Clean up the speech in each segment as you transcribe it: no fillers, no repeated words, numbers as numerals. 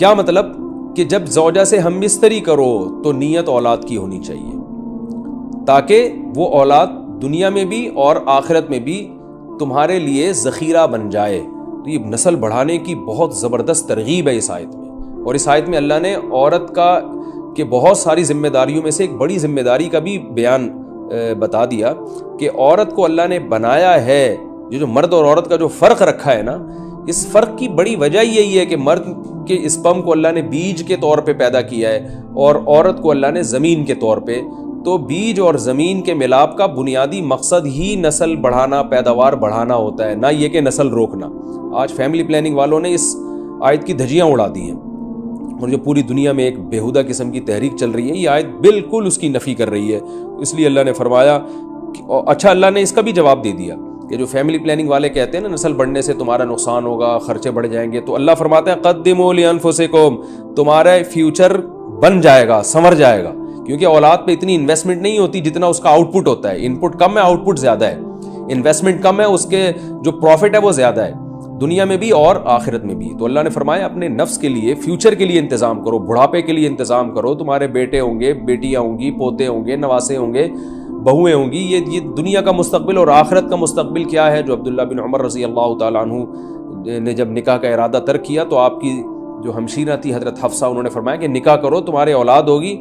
کیا مطلب کہ جب زوجہ سے ہم بستری کرو تو نیت اولاد کی ہونی چاہیے، تاکہ وہ اولاد دنیا میں بھی اور آخرت میں بھی تمہارے لیے ذخیرہ بن جائے۔ تو یہ نسل بڑھانے کی بہت زبردست ترغیب ہے اس آیت میں، اور اس آیت میں اللہ نے عورت کا کہ بہت ساری ذمہ داریوں میں سے ایک بڑی ذمہ داری کا بھی بیان بتا دیا کہ عورت کو اللہ نے بنایا ہے، جو مرد اور عورت کا جو فرق رکھا ہے نا، اس فرق کی بڑی وجہ یہی ہے کہ مرد کے اسپم کو اللہ نے بیج کے طور پہ پیدا کیا ہے اور عورت کو اللہ نے زمین کے طور پہ۔ تو بیج اور زمین کے ملاپ کا بنیادی مقصد ہی نسل بڑھانا، پیداوار بڑھانا ہوتا ہے، نہ یہ کہ نسل روکنا۔ آج فیملی پلاننگ والوں نے اس آیت کی دھجیاں اڑا دی ہیں، اور جو پوری دنیا میں ایک بیہودہ قسم کی تحریک چل رہی ہے، یہ آیت بالکل اس کی نفی کر رہی ہے۔ اس لیے اللہ نے فرمایا اچھا، اللہ نے اس کا بھی جواب دے دیا کہ جو فیملی پلاننگ والے کہتے ہیں نا نسل بڑھنے سے تمہارا نقصان ہوگا، خرچے بڑھ جائیں گے، تو اللہ فرماتا ہے قدموا لانفسکم، تمہارا فیوچر بن جائے گا، سنور جائے گا، کیونکہ اولاد پہ اتنی انویسٹمنٹ نہیں ہوتی جتنا اس کا آؤٹ پٹ ہوتا ہے۔ ان پٹ کم ہے، آؤٹ پٹ زیادہ ہے، انویسٹمنٹ کم ہے، اس کے جو پروفٹ ہے وہ زیادہ ہے، دنیا میں بھی اور آخرت میں بھی۔ تو اللہ نے فرمایا اپنے نفس کے لیے، فیوچر کے لیے انتظام کرو، بڑھاپے کے لیے انتظام کرو، تمہارے بیٹے ہوں گے، بیٹیاں ہوں گی، پوتے ہوں گے، نواسے ہوں گے، بہویں ہوں گی، یہ دنیا کا مستقبل اور آخرت کا مستقبل کیا ہے۔ جو عبداللہ بن عمر رضی اللہ تعالیٰ عنہ نے جب نکاح کا ارادہ ترک کیا تو آپ کی جو ہمشیرہ تھی حضرت حفصہ، انہوں نے فرمایا کہ نکاح کرو، تمہارے اولاد ہوگی،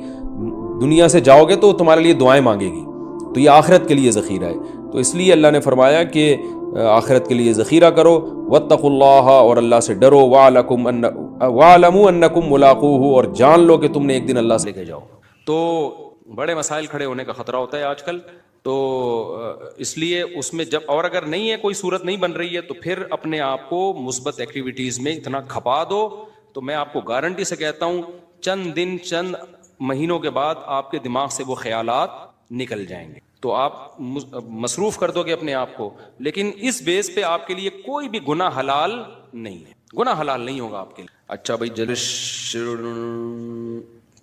دنیا سے جاؤ گے تو تمہارے لیے دعائیں مانگے گی، تو یہ آخرت کے لیے ذخیرہ ہے۔ تو اس لیے اللہ نے فرمایا کہ آخرت کے لیے ذخیرہ کرو، واتقوا اللہ، اور اللہ سے ڈرو، واعلموا انکم ملاقوہ، اور جان لو کہ تم نے ایک دن اللہ سے لے کے جاؤ۔ تو بڑے مسائل کھڑے ہونے کا خطرہ ہوتا ہے آج کل، تو اس لیے اس میں جب اور اگر نہیں ہے، کوئی صورت نہیں بن رہی ہے، تو پھر اپنے آپ کو مثبت ایکٹیویٹیز میں اتنا کھپا دو، تو میں آپ کو گارنٹی سے کہتا ہوں چند دن، چند مہینوں کے بعد آپ کے دماغ سے وہ خیالات نکل جائیں گے۔ تو آپ مصروف کر دو گے اپنے آپ کو، لیکن اس بیس پہ آپ کے لیے کوئی بھی گناہ حلال نہیں ہے، گناہ حلال نہیں ہوگا آپ کے لیے۔ اچھا بھائی،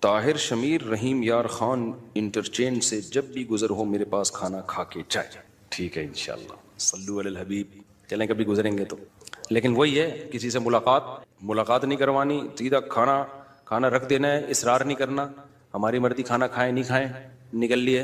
طاہر شمیر رحیم یار خان انٹرچینج سے جب بھی گزر ہو میرے پاس کھانا کھا کے جائے۔ ٹھیک ہے انشاءاللہ، صلو علی الحبیب، چلیں کبھی گزریں گے تو۔ لیکن وہی ہے، کسی سے ملاقات نہیں کروانی، سیدھا کھانا رکھ دینا ہے، اصرار نہیں کرنا، ہماری مرضی، کھانا کھائیں نہیں کھائیں، نکل لیے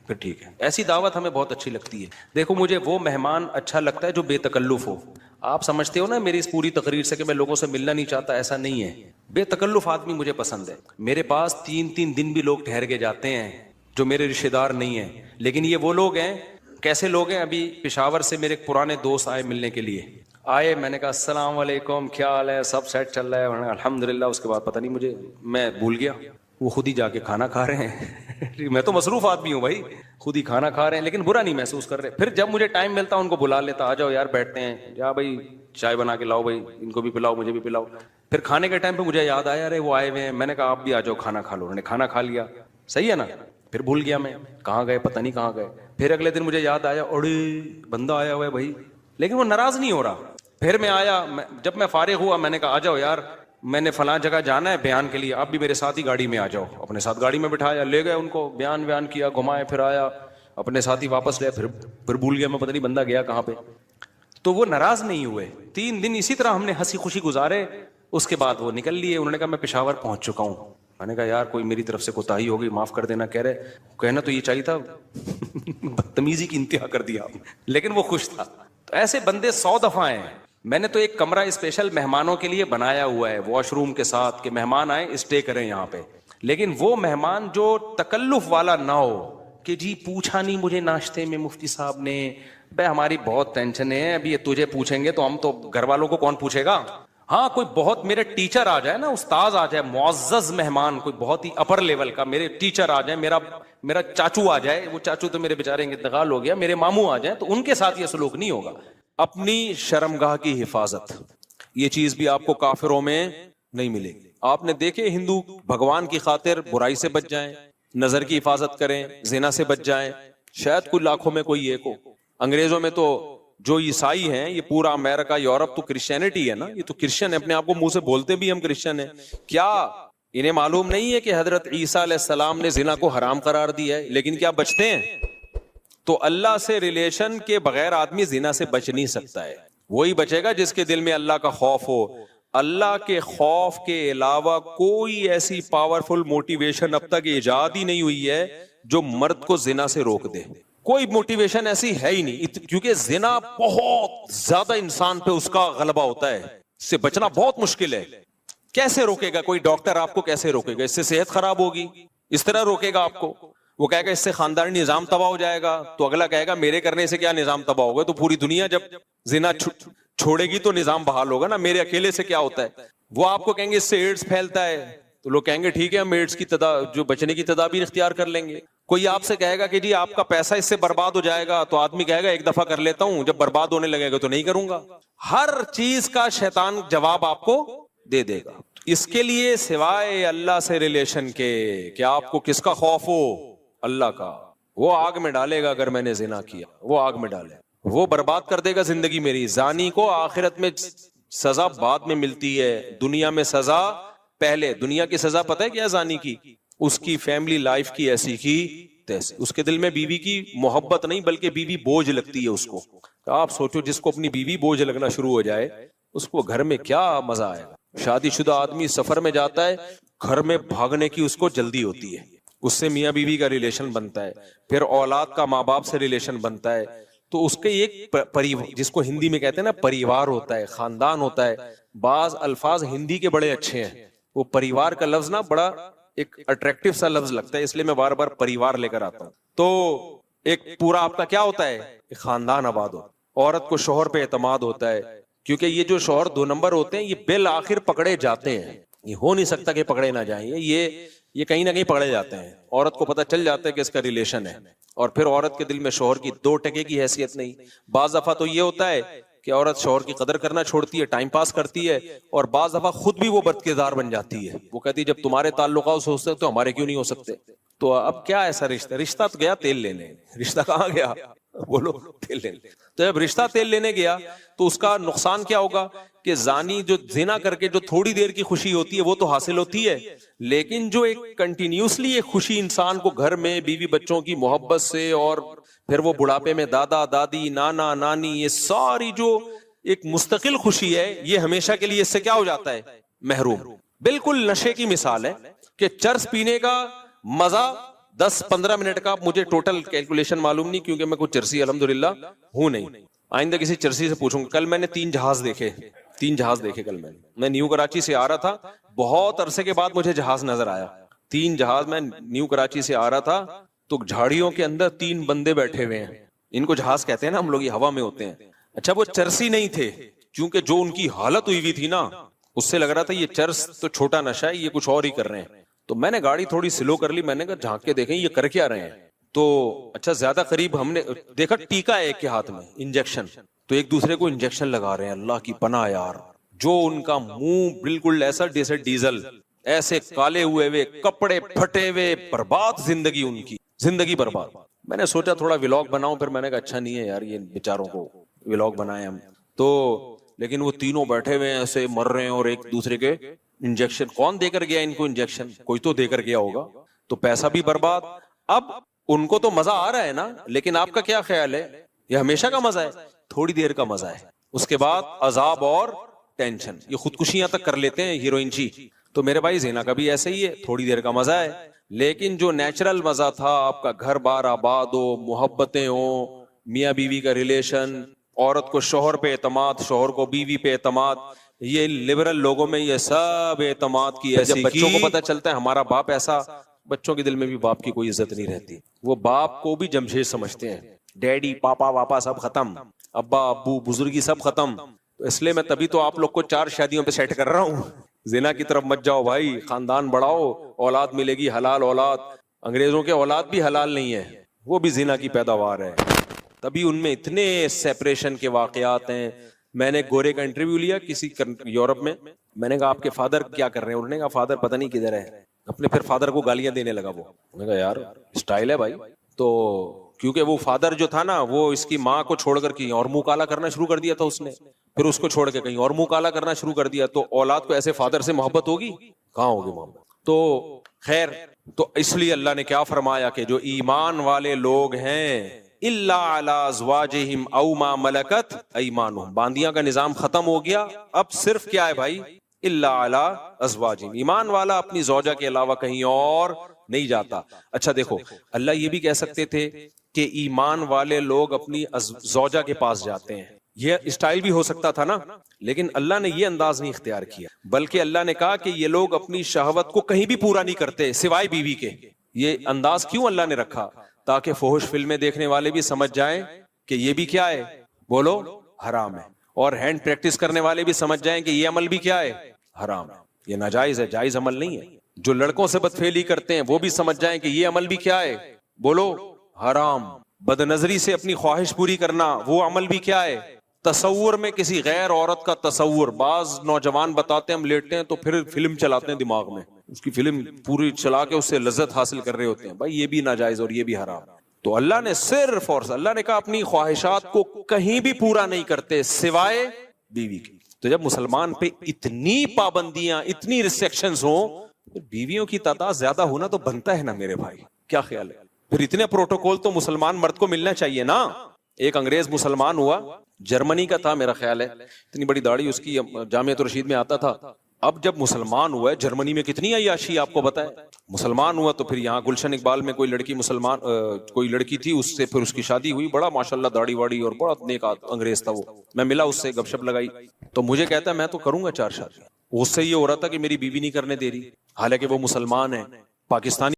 پھر ٹھیک ہے۔ ایسی دعوت ہمیں بہت اچھی لگتی ہے۔ دیکھو مجھے وہ مہمان اچھا لگتا ہے جو بے تکلف ہو۔ آپ سمجھتے ہو نا میری اس پوری تقریر سے کہ میں لوگوں سے ملنا نہیں چاہتا، ایسا نہیں ہے۔ بے تکلف آدمی مجھے پسند ہے۔ میرے پاس 3 دن بھی لوگ ٹھہر کے جاتے ہیں جو میرے رشتے دار نہیں ہیں، لیکن یہ وہ لوگ ہیں۔ کیسے لوگ ہیں؟ ابھی پشاور سے میرے پرانے دوست آئے ملنے کے لیے، آئے، میں نے کہا السلام علیکم، کیا حال ہے، سب سیٹ چل رہا ہے؟ الحمدللہ۔ اس کے بعد پتہ نہیں میں بھول گیا، وہ خود ہی جا کے کھانا کھا رہے ہیں۔ میں تو مصروف آدمی ہوں بھائی، خود ہی کھانا کھا رہے ہیں، لیکن برا نہیں محسوس کر رہے۔ پھر جب مجھے ٹائم ملتا ان کو بلا لیتا، آ جاؤ یار بیٹھتے ہیں، یا بھائی چائے بنا کے لاؤ، بھائی ان کو بھی پلاؤ مجھے بھی پلاؤ۔ پھر کھانے کے ٹائم پہ مجھے یاد آیا ارے وہ آئے ہوئے ہیں، میں نے کہا آپ بھی آ جاؤ کھانا کھا لو۔ انہوں نے کھانا کھا لیا، صحیح ہے نا؟ پھر بھول گیا میں کہاں گئے، پتہ نہیں کہاں گئے۔ پھر اگلے دن مجھے یاد آیا اڑے بندہ آیا ہوا ہے بھائی، لیکن وہ ناراض نہیں ہو رہا۔ پھر میں آیا، جب میں فارغ ہوا میں نے کہا آ جاؤ یار، میں نے فلاں جگہ جانا ہے بیان کے لیے، آپ بھی میرے ساتھ ہی گاڑی میں آ جاؤ۔ اپنے ساتھ گاڑی میں بٹھایا، لے گئے ان کو، بیان کیا، گھمائے، پھر آیا اپنے ساتھ ہی واپس لے، پھر بھول گیا میں، پتہ نہیں بندہ گیا کہاں پہ۔ تو وہ ناراض نہیں ہوئے، 3 دن اسی طرح ہم نے ہنسی خوشی گزارے۔ اس کے بعد وہ نکل لیے، انہوں نے کہا میں پشاور پہنچ چکا ہوں۔ میں نے کہا یار کوئی میری طرف سے کوتاہی ہو گئی، معاف کر دینا۔ کہہ رہے کہنا تو یہ چاہیے تھا، بدتمیزی کی انتہا کر دیا، لیکن وہ خوش تھا۔ تو ایسے بندے 100 دفعہ ہیں۔ میں نے تو ایک کمرہ اسپیشل مہمانوں کے لیے بنایا ہوا ہے، واش روم کے ساتھ، کہ مہمان آئیں اسٹے کریں یہاں پہ، لیکن وہ مہمان جو تکلف والا نہ ہو کہ جی پوچھا نہیں مجھے ناشتے میں مفتی صاحب نے، بھائی ہماری بہت ٹینشن ہے، ابھی یہ تجھے پوچھیں گے تو ہم تو گھر والوں کو کون پوچھے گا۔ ہاں کوئی بہت میرے ٹیچر آ جائے نا، استاذ آ جائے، معزز مہمان، کوئی بہت ہی اپر لیول کا، میرے ٹیچر آ جائیں، میرا چاچو آ جائے، وہ چاچو تو میرے بیچارے انتقال ہو گیا، میرے ماموں آ جائیں، تو ان کے ساتھ یہ سلوک نہیں ہوگا۔ اپنی شرمگاہ کی حفاظت، یہ چیز بھی آپ کو کافروں میں نہیں ملے گی۔ آپ نے دیکھے ہندو بھگوان کی خاطر برائی سے بچ جائیں، نظر کی حفاظت کریں، زنا سے بچ جائیں، شاید کچھ لاکھوں میں کوئی ایک ہو۔ انگریزوں میں تو جو عیسائی ہیں، یہ پورا امریکہ یورپ تو کرسچینٹی ہے نا، یہ تو کرسچن ہے، اپنے آپ کو منہ سے بولتے بھی ہم کرسچن ہیں۔ کیا انہیں معلوم نہیں ہے کہ حضرت عیسیٰ علیہ السلام نے زنا کو حرام قرار دیا ہے، لیکن کیا بچتے ہیں؟ تو اللہ سے ریلیشن کے بغیر آدمی زنا سے بچ نہیں سکتا ہے۔ وہی بچے گا جس کے دل میں اللہ کا خوف ہو، اللہ کے خوف کے علاوہ کوئی ایسی پاورفل موٹیویشن اب تک ایجاد ہی نہیں ہوئی ہے جو مرد کو زنا سے روک دے. کوئی موٹیویشن ایسی ہے ہی نہیں, کیونکہ زنا بہت زیادہ انسان پہ اس کا غلبہ ہوتا ہے, اس سے بچنا بہت مشکل ہے. کیسے روکے گا کوئی ڈاکٹر آپ کو؟ کیسے روکے گا؟ اس سے صحت خراب ہوگی, اس طرح روکے گا آپ کو. وہ کہے گا اس سے خاندانی نظام تباہ ہو جائے گا, تو اگلا کہے گا میرے کرنے سے کیا نظام تباہ ہوگا, تو پوری دنیا جب زنا چھوڑے گی تو نظام بحال ہوگا نا, میرے اکیلے سے کیا ہوتا ہے. وہ آپ کو کہیں گے اس سے ایڈز پھیلتا ہے, تو لوگ کہیں گے ٹھیک ہے ہم ایڈز کی جو بچنے کی تدابیر اختیار کر لیں گے. کوئی آپ سے کہے گا کہ جی آپ کا پیسہ اس سے برباد ہو جائے گا, تو آدمی کہے گا ایک دفعہ کر لیتا ہوں, جب برباد ہونے لگے گا تو نہیں کروں گا. ہر چیز کا شیطان جواب آپ کو دے دے گا. اس کے لیے سوائے اللہ سے ریلیشن کے کہ آپ کو کس کا خوف ہو, اللہ کا. وہ آگ میں ڈالے گا اگر میں نے زنا کیا, وہ آگ میں ڈالے, وہ برباد کر دے گا زندگی میری. زانی کو آخرت میں سزا بعد میں ملتی ہے, دنیا میں سزا پہلے. دنیا کی سزا پتہ ہے کیا زانی کی؟ اس کی فیملی لائف کی ایسی کی تیسی. اس کے دل میں بیوی کی محبت نہیں بلکہ بیوی بوجھ لگتی ہے اس کو. آپ سوچو جس کو اپنی بیوی بوجھ لگنا شروع ہو جائے اس کو گھر میں کیا مزہ آئے گا. شادی شدہ آدمی سفر میں جاتا ہے, گھر میں بھاگنے کی اس کو جلدی ہوتی ہے, اس سے میاں بیوی کا ریلیشن بنتا ہے, پھر اولاد کا ماں باپ سے ریلیشن بنتا ہے, تو اس کے ایک جس کو ہندی میں کہتے ہیں نا پریوار ہوتا ہے, خاندان ہوتا ہے. بعض الفاظ ہندی کے بڑے اچھے ہیں, وہ پریوار کا لفظ نا بڑا ایک اٹریکٹیو سا لفظ لگتا ہے, اس لیے میں بار بار پریوار لے کر آتا ہوں. تو ایک پورا آپ کا کیا ہوتا ہے, ایک خاندان آباد ہوتا ہے. عورت کو شوہر پہ اعتماد ہوتا ہے, کیونکہ یہ جو شوہر 2 نمبر ہوتے ہیں یہ بالآخر پکڑے جاتے ہیں. یہ ہو نہیں سکتا کہ پکڑے نہ جائیں, یہ کہیں نہ کہیں پکڑے جاتے ہیں. عورت کو پتہ چل جاتا ہے کہ اس کا ریلیشن ہے, اور پھر عورت کے دل میں شوہر کی 2 ٹکے کی حیثیت نہیں. بعض دفعہ تو یہ ہوتا ہے کہ عورت شوہر کی قدر کرنا چھوڑتی ہے, ٹائم پاس کرتی ہے, اور بعض دفعہ خود بھی وہ بدکردار بن جاتی ہے. وہ کہتی ہے جب تمہارے تعلقات ہو سکتے تو ہمارے کیوں نہیں ہو سکتے. تو اب کیا ایسا رشتہ تو گیا تیل لینے, رشتہ کہاں گیا, بولو تیل لینے. تو جب رشتہ تیل لینے گیا تو اس کا نقصان کیا ہوگا کہ زانی جو زنا کر کے جو تھوڑی دیر کی خوشی ہوتی ہے وہ تو حاصل ہوتی ہے, لیکن جو ایک کنٹینیوسلی ایک خوشی انسان کو گھر میں بیوی بچوں کی محبت سے, اور پھر وہ بڑھاپے میں دادا دادی نانا نانی, یہ ساری جو ایک مستقل خوشی ہے, یہ ہمیشہ کے لیے اس سے کیا ہو جاتا ہے, محروم. بالکل نشے کی مثال ہے کہ چرس پینے کا مزہ 10-15 منٹ کا, مجھے ٹوٹل کیلکولیشن معلوم نہیں کیونکہ میں کوئی چرسی الحمدللہ ہوں نہیں, آئندہ کسی چرسی سے پوچھوں گا. کل میں نے 3 جہاز دیکھے, 3 جہاز دیکھے کل میں نیو کراچی سے آ رہا تھا, بہت عرصے کے بعد مجھے جہاز نظر آیا. 3 جہاز, میں نیو کراچی سے آ رہا تھا تو جھاڑیوں کے اندر 3 بندے بیٹھے ہوئے ہیں. ان کو جہاز کہتے ہیں نا ہم لوگ, یہ ہوا میں ہوتے ہیں. اچھا وہ چرسی نہیں تھے, کیونکہ جو ان کی حالت ہوئی تھی نا اس سے لگ رہا تھا یہ چرس تو چھوٹا نشہ ہے, یہ کچھ اور ہی کر رہے ہیں. تو میں نے گاڑی تھوڑی سلو کر لی, میں نے کہا جھانک کے دیکھیں یہ کر کیا رہے ہیں. تو اچھا زیادہ قریب ہم نے دیکھا ٹیکا ہے ایک کے ہاتھ میں, انجیکشن, تو ایک دوسرے کو انجیکشن لگا رہے ہیں. اللہ کی پناہ یار, جو ان کا منہ بالکل ایسا جیسے ڈیزل, ایسے کالے ہوئے کپڑے پھٹے ہوئے, برباد زندگی ان کی, زندگی برباد. میں نے سوچا تھوڑا ولاگ بناؤں, پھر میں نے کہا اچھا نہیں ہے یار یہ بیچاروں کو ولاگ بنائے ہم تو. لیکن وہ تینوں بیٹھے ہوئے ایسے مر رہے ہیں, اور ایک دوسرے کے انجیکشن, کون دے کر گیا ان کو انجیکشن, کوئی تو دے کر گیا ہوگا, تو پیسہ بھی برباد. اب ان کو تو مزہ آ رہا ہے نا, لیکن آپ کا کیا خیال ہے, یہ ہمیشہ کا مزہ ہے, تھوڑی دیر کا مزہ ہے, اس کے بعد عذاب اور ٹینشن. یہ خودکشیاں تک کر لیتے ہیں ہیروئن جی. تو میرے بھائی زنا کا بھی ایسا ہی ہے, تھوڑی دیر کا مزہ ہے, لیکن جو نیچرل مزہ تھا, آپ کا گھر بار آباد ہو, محبتیں ہوں, میاں بیوی کا ریلیشن, عورت کو شوہر پہ اعتماد, شوہر کو بیوی پہ اعتماد, یہ لبرل لوگوں میں یہ سب اعتماد کی ایسی. جب بچوں کو پتہ چلتا ہے ہمارا باپ ایسا, بچوں کے دل میں بھی باپ کی کوئی عزت نہیں رہتی, وہ باپ کو بھی جمشید سمجھتے ہیں, ڈیڈی پاپا واپا سب ختم, ابا ابو بزرگی سب ختم. تو اس لیے میں تبھی تو آپ لوگ کو 4 شادیوں پہ سیٹ کر رہا ہوں. زنا کی طرف مت جاؤ بھائی, خاندان بڑھاؤ, اولاد ملے گی حلال اولاد. انگریزوں کے اولاد بھی حلال نہیں ہے, وہ بھی زنا کی پیداوار ہے, تبھی ان میں اتنے سیپریشن کے واقعات ہیں. میں نے گورے کا انٹرویو لیا کسی یورپ میں نے کہا آپ کے فادر کیا کر رہے ہیں, انہوں نے کہا فادر پتہ نہیں کدھر ہے. اپنے پھر فادر کو گالیاں دینے لگا. وہ میں نے کہا یار اسٹائل ہے بھائی. تو کیونکہ وہ فادر جو تھا نا, وہ اس کی ماں کو چھوڑ کر کہیں اور منہ کالا کرنا شروع کر دیا تھا اس نے, پھر اس کو چھوڑ کے کہیں اور منہ کالا کرنا شروع کر دیا. تو اولاد کو ایسے فادر سے محبت ہوگی, کہاں ہوگی محبت. تو خیر, تو اس لیے اللہ نے کیا فرمایا کہ جو ایمان والے لوگ ہیں, الا علی ازواجہم او ما ملکت ایمانہم, باندیاں کا نظام ختم ہو گیا. اب صرف کیا ہے بھائی, الا علی ازواجہم، ایمان والا اپنی زوجہ کے علاوہ کہیں اور نہیں جاتا. اچھا دیکھو، اللہ یہ بھی کہہ سکتے تھے کہ ایمان والے لوگ اپنی زوجہ کے پاس جاتے ہیں، یہ اسٹائل بھی ہو سکتا تھا نا، لیکن اللہ نے یہ انداز نہیں اختیار کیا، بلکہ اللہ نے کہا کہ یہ لوگ اپنی شہوت کو کہیں بھی پورا نہیں کرتے سوائے بیوی کے. یہ انداز کیوں اللہ نے رکھا؟ تاکہ فحش فلمیں دیکھنے والے بھی سمجھ جائیں کہ یہ بھی کیا ہے، بولو حرام ہے، اور ہینڈ پریکٹس کرنے والے بھی سمجھ جائیں کہ یہ عمل بھی کیا ہے، حرام ہے، یہ ناجائز ہے، جائز عمل نہیں ہے. جو لڑکوں سے بدفعلی کرتے ہیں وہ بھی سمجھ جائیں کہ یہ عمل بھی کیا ہے، بولو حرام. بد نظری سے اپنی خواہش پوری کرنا وہ عمل بھی کیا ہے. تصور میں کسی غیر عورت کا تصور، بعض نوجوان بتاتے ہیں ہم لیٹتے ہیں تو پھر فلم چلاتے ہیں دماغ میں، اس کی فلم پوری چلا کے اس سے لذت حاصل کر رہے ہوتے ہیں. بھائی یہ بھی ناجائز اور یہ بھی حرام. تو اللہ نے صرف اور اللہ نے کہا اپنی خواہشات کو کہیں بھی پورا نہیں کرتے سوائے بیوی کی. تو جب مسلمان پہ اتنی پابندیاں، اتنی ریسٹرکشنز ہوں، بیویوں کی تعداد زیادہ ہونا تو بنتا ہے نا میرے بھائی، کیا خیال ہے؟ پھر اتنے پروٹوکول تو مسلمان مرد کو ملنا چاہیے نا. ایک انگریز مسلمان ہوا، جرمنی کا تھا میرا خیال ہے، اتنی بڑی داڑھی اس کی، جامعۃ الرشید میں آتا تھا. اب جب مسلمان ہوا ہے، جرمنی میں کتنی عیاشی آپ کو بتائے، مسلمان ہوا تو پھر یہاں گلشن اقبال میں کوئی لڑکی مسلمان کوئی لڑکی تھی، اس سے پھر اس کی شادی ہوئی، بڑا ماشاءاللہ داڑھی واڑی اور بڑا نیک انگریز تھا وہ. میں ملا اس سے، گپ شپ لگائی تو مجھے کہتا ہے میں تو کروں گا 4 شادی. اس سے یہ ہو رہا تھا کہ میری بیوی نہیں کرنے دے رہی، حالانکہ وہ مسلمان ہے، پاکستانی